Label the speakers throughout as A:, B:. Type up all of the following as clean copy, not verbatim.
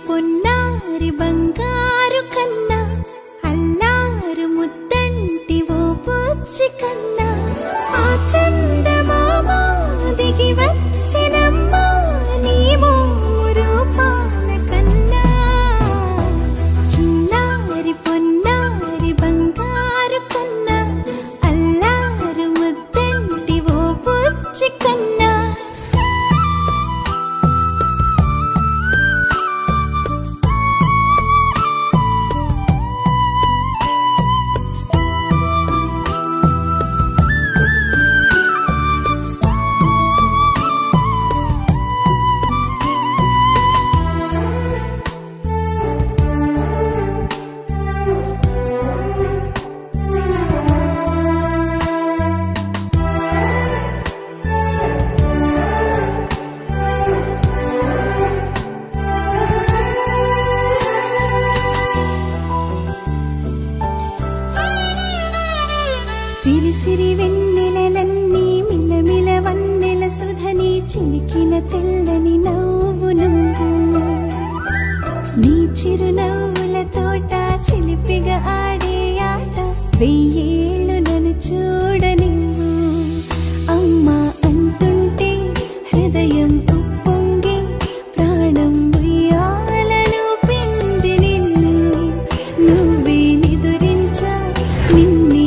A: పొన్నారి బంగారు కన్నా అల్లారు ముద్దంటి ఓ పూచి కన్నా ఆ చందమామ దిగి వచ్చినమ్మా నీ రూపాల కన్నా చిన్నారి పొన్నారి బంగారు కన్నా అల్లారు ముద్దంటి ఓ పూచి కన్నా సిరి సిరి వెన్నెలలన్నీ మిలమిల వన్నెల సుధని చిలికిన తెల్లని నవ్వు నువ్వు నీ చిరునవ్వుల తోట చిలిపిగా ఆడే ఆట వెయ్యేళ్ళు నన్ను చూడ నువ్వు అమ్మా అంటుంటే హృదయం ఉప్పొంగి ప్రాణం ఉయ్యాలలో పిండి నిన్ను నువ్వే నిదురించా నిన్నే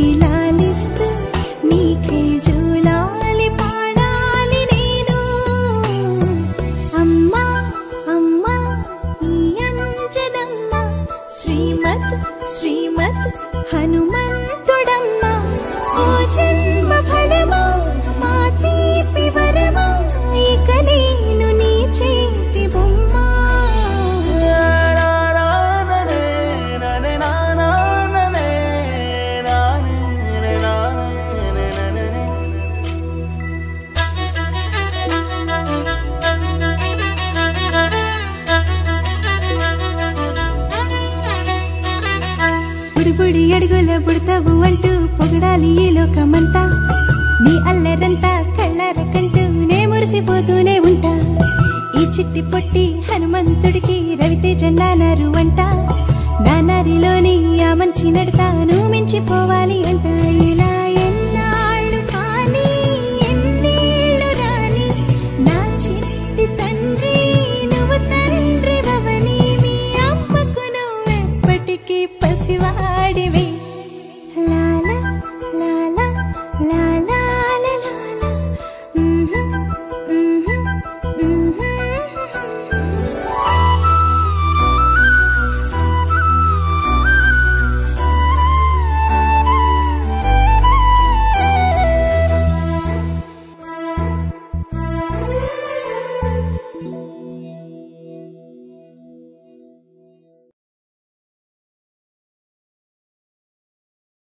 A: నీకే జోలాలి పాడాలి నేను అమ్మా అమ్మా ఈ అంజనమ్మ శ్రీమత్ శ్రీమత్ హనుమంతుడమ్మ ఓ జన్మ ఫలమా మా తీపి వరమా ఇక నేను నీ చేతి బొమ్మ బుడి అడుగుల బుడతావు అంటూ పొగడాలి ఈ లోకమంతా నీ అల్లరంతా కళ్ళార కంటూ నే మురిసిపోతూనే ఉంటా ఈ చిట్టి పొట్టి హనుమంతుడికి రవితేజ నానారు అంట నానారిలోని ఆ మంచి నడతాను మించిపోవాలి అంట ఇలా ఎన్నాళ్ళు కానీ ఎన్నేళ్ళు రాని నా చిట్టి తండ్రి నువ్వు తండ్రి భవని మీ అమ్మకు నువ్వెప్పటికీ పసివాడివి లాలా లాలా లాలా